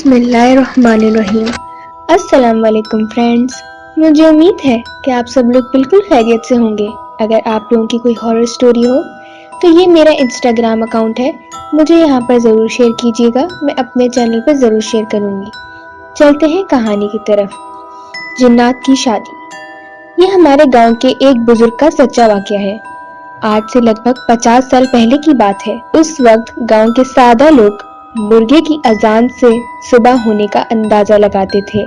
بسم اللہ الرحمن الرحیم۔ السلام علیکم فرینڈز، مجھے امید ہے کہ آپ سب لوگ بالکل خیریت سے ہوں گے۔ اگر آپ لوگوں کی کوئی ہارر سٹوری ہو تو یہ میرا انسٹاگرام اکاؤنٹ ہے، مجھے یہاں پر ضرور شیئر کیجیے گا، میں اپنے چینل پر ضرور شیئر کروں گی۔ چلتے ہیں کہانی کی طرف۔ جنات کی شادی۔ یہ ہمارے گاؤں کے ایک بزرگ کا سچا واقعہ ہے۔ آج سے لگ بھگ 50 سال پہلے کی بات ہے۔ اس وقت گاؤں کے سادہ لوگ مرغے کی اذان سے صبح ہونے کا اندازہ لگاتے تھے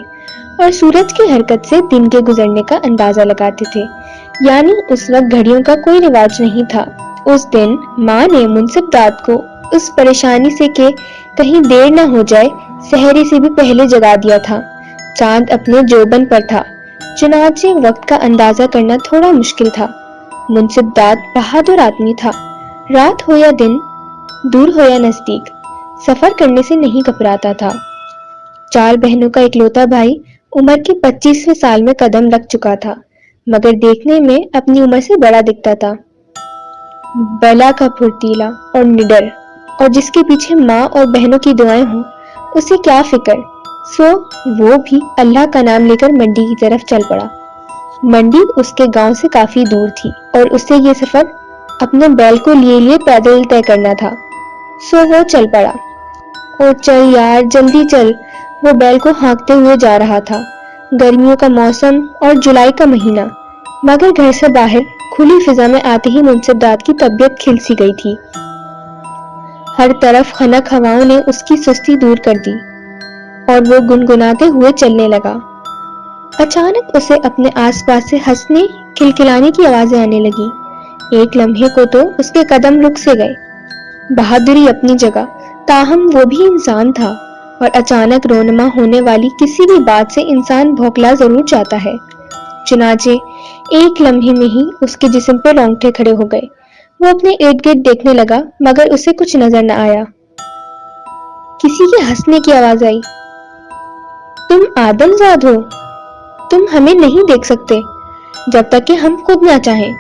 اور سورج کی حرکت سے دن کے گزرنے کا اندازہ لگاتے تھے، یعنی اس وقت گھڑیوں کا کوئی رواج نہیں تھا۔ اس دن ماں نے منصف داد کو اس پریشانی سے کہ کہیں دیر نہ ہو جائے سحری سے بھی پہلے جگا دیا تھا۔ چاند اپنے جوبن پر تھا، چنانچہ وقت کا اندازہ کرنا تھوڑا مشکل تھا۔ منصف داد بہادر آدمی تھا، رات ہو یا دن، دور ہو یا نزدیک، سفر کرنے سے نہیں گھبراتا تھا۔ 4 بہنوں کا اکلوتا بھائی عمر کے 25ویں سال میں قدم رکھ چکا تھا، مگر دیکھنے میں اپنی عمر سے بڑا دکھتا تھا۔ بلا کا پھرتیلا اور نڈر، اور جس کے پیچھے ماں اور بہنوں کی دعائیں ہوں، اسے کیا فکر۔ سو وہ بھی اللہ کا نام لے کر منڈی کی طرف چل پڑا۔ منڈی اس کے گاؤں سے کافی دور تھی اور اسے یہ سفر اپنے بیل کو لیے پیدل طے کرنا تھا۔ سو وہ چل پڑا۔ او چل یار جلدی چل، وہ بیل کو ہانکتے ہوئے جا رہا تھا۔ گرمیوں کا موسم اور جولائی کا مہینہ، مگر گھر سے باہر کھلی فضا میں آتے ہی منصف داد کی طبیعت کھل سی گئی تھی۔ ہر طرف خنک ہواؤں نے اس کی سستی دور کر دی اور وہ گنگناتے ہوئے چلنے لگا۔ اچانک اسے اپنے آس پاس سے ہنسنے کھلکھلانے کی آوازیں آنے لگی۔ ایک لمحے کو تو اس کے قدم رک سے گئے۔ بہادری اپنی جگہ، تاہم وہ بھی انسان تھا، اور اچانک رونما ہونے والی کسی بھی بات سے انسان بھوکلا ضرور جاتا ہے۔ چنانچہ ایک لمحے میں ہی اس کے جسم پہ رونگٹے کھڑے ہو گئے۔ وہ اپنے ارد گرد دیکھنے لگا، مگر اسے کچھ نظر نہ آیا۔ کسی کے ہنسنے کی آواز آئی۔ تم آدم زاد ہو، تم ہمیں نہیں دیکھ سکتے جب تک کہ ہم خود نہ چاہیں۔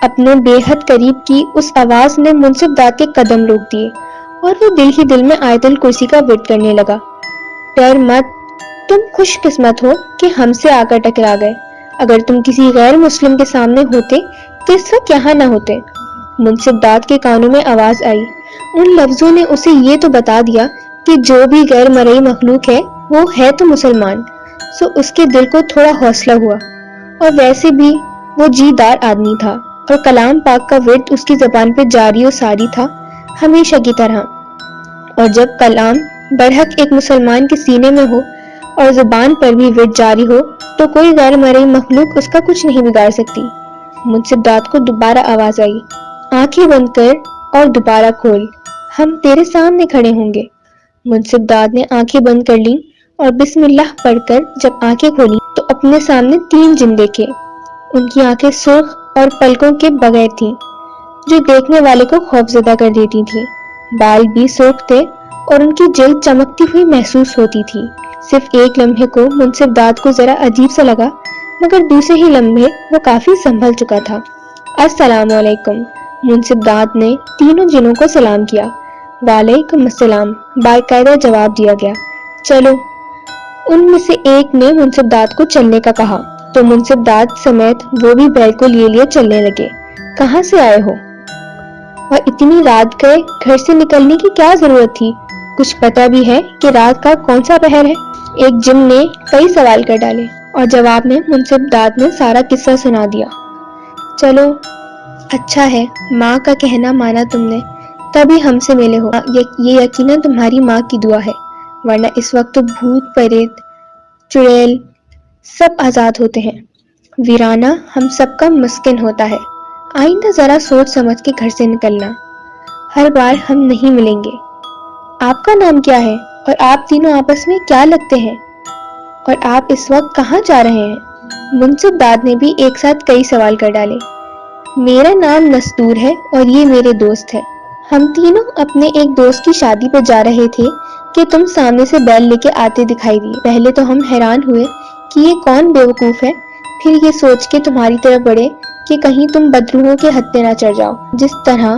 اپنے بے حد قریب کی اس آواز نے منصف داد کے قدم روک دیے اور وہ دل ہی دل میں آیت الکرسی کا ورد کرنے لگا۔ ڈر مت، تم خوش قسمت ہو کہ ہم سے آ کر ٹکرا گئے۔ اگر تم کسی غیر مسلم کے سامنے ہوتے تو اس وقت یہاں نہ ہوتے۔ منصف داد کے کانوں میں آواز آئی۔ ان لفظوں نے اسے یہ تو بتا دیا کہ جو بھی غیر مرئی مخلوق ہے وہ ہے تو مسلمان۔ سو اس کے دل کو تھوڑا حوصلہ ہوا، اور ویسے بھی وہ جی دار آدمی تھا اور کلام پاک کا ورد اس کی زبان پہ جاری و ساری تھا، ہمیشہ کی طرح۔ اور جب کلام برحق ایک مسلمان کے سینے میں ہو اور زبان پر بھی ورد جاری ہو تو کوئی غیر مرئی مخلوق اس کا کچھ نہیں بگاڑ سکتی۔ منصف داد کو دوبارہ آواز آئی۔ آنکھیں بند کر اور دوبارہ کھول، ہم تیرے سامنے کھڑے ہوں گے۔ منصف داد نے آنکھیں بند کر لیں اور بسم اللہ پڑھ کر جب آنکھیں کھولی تو اپنے سامنے 3 جن دیکھے۔ ان کی آنکھیں سرخ اور پلکوں کے بغیر تھیں، جو دیکھنے والے کو خوفزدہ کر دیتی تھیں۔ بال بھی سرخ تھے اور ان کی جلد چمکتی ہوئی محسوس ہوتی تھی۔ صرف ایک لمحے کو منصف داد کو ذرا عجیب سا لگا، مگر دوسرے ہی لمحے وہ کافی سنبھل چکا تھا۔ السلام علیکم، منصف داد نے تینوں جنوں کو سلام کیا۔ وعلیکم السلام، باقاعدہ جواب دیا گیا۔ چلو۔ ان میں سے ایک نے منصف داد کو چلنے کا کہا تو منصف داد سمیت وہ بھی بیل کو لیے چلنے لگے۔ کہاں سے آئے ہو؟ اور اتنی رات گئے، گھر سے نکلنے کی کیا ضرورت تھی؟ کچھ پتہ بھی ہے کہ رات کا کون سا پہر ہے؟ ایک جن نے کئی سوال کر ڈالے اور جواب میں منصف داد نے سارا قصہ سنا دیا۔ چلو اچھا ہے، ماں کا کہنا مانا تم نے، تبھی ہم سے ملے ہو۔ یہ یقیناً تمہاری ماں کی دعا ہے، ورنہ اس وقت تو بھوت پریت چڑیل سب آزاد ہوتے ہیں، ویرانہ ہم سب کا مسکن ہوتا ہے۔ آئندہ ذرا سوچ سمجھ کے گھر سے نکلنا، ہر بار ہم نہیں ملیں گے۔ آپ کا نام کیا ہے اور آپ تینوں آپس میں کیا لگتے ہیں، اور آپ اس وقت کہاں جا رہے ہیں؟ منصف داد نے بھی ایک ساتھ کئی سوال کر ڈالے۔ میرا نام نستور ہے اور یہ میرے دوست ہے۔ ہم تینوں اپنے ایک دوست کی شادی پر جا رہے تھے کہ تم سامنے سے بیل لے کے آتے دکھائی دیے۔ پہلے تو ہم حیران ہوئے کہ یہ کون بیوقوف ہے، پھر یہ سوچ کے تمہاری طرف بڑھے کہ کہیں تم بدروحوں کے ہتھے نہ چڑھ جاؤ۔ جس طرح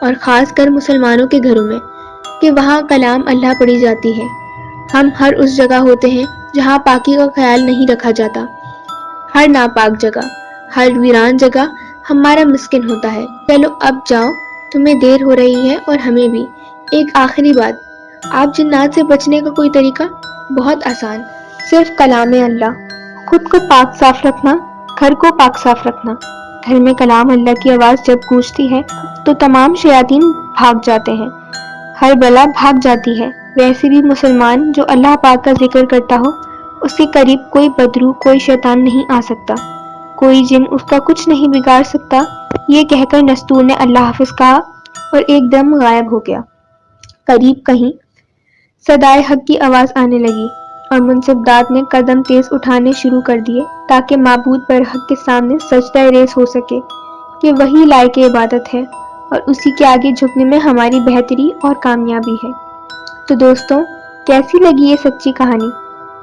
اور خاص کر مسلمانوں کے گھروں میں کہ وہاں کلام اللہ پڑھی جاتی ہے۔ ہم ہر اس جگہ ہوتے ہیں جہاں پاکی کا خیال نہیں رکھا جاتا۔ ہر ناپاک جگہ، ہر ویران جگہ ہمارا مسکن ہوتا ہے۔ چلو اب جاؤ، تمہیں دیر ہو رہی ہے اور ہمیں بھی۔ ایک آخری بات، آپ جنات سے بچنے کا کوئی طریقہ؟ بہت آسان، صرف کلام اللہ۔ خود کو پاک صاف رکھنا، گھر کو پاک صاف رکھنا۔ گھر میں کلام اللہ کی آواز جب گونجتی ہے تو تمام شیاطین بھاگ جاتے ہیں، ہر بلا بھاگ جاتی ہے۔ ویسے بھی مسلمان جو اللہ پاک کا ذکر کرتا ہو، اس کے قریب کوئی بدروح، کوئی شیطان نہیں آ سکتا، کوئی جن اس کا کچھ نہیں بگاڑ سکتا۔ یہ کہہ کر نستور نے اللہ حافظ کہا اور ایک دم غائب ہو گیا۔ قریب کہیں صدائے حق کی آواز آنے لگی اور منصف داد نے قدم تیز اٹھانے شروع کر دیے تاکہ معبود برحق کے سامنے سجدہ ریز ہو سکے کہ وہی لائق عبادت ہے اور اسی کے آگے جھکنے میں ہماری بہتری اور کامیابی ہے۔ تو دوستوں، کیسی لگی یہ سچی کہانی؟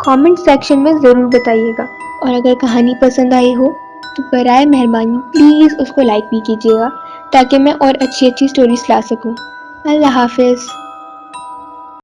کامنٹ سیکشن میں ضرور بتائیے گا، اور اگر کہانی پسند آئی ہو تو برائے مہربانی پلیز اس کو لائک بھی کیجیے گا تاکہ میں اور اچھی سٹوریز لا سکوں۔ اللہ حافظ۔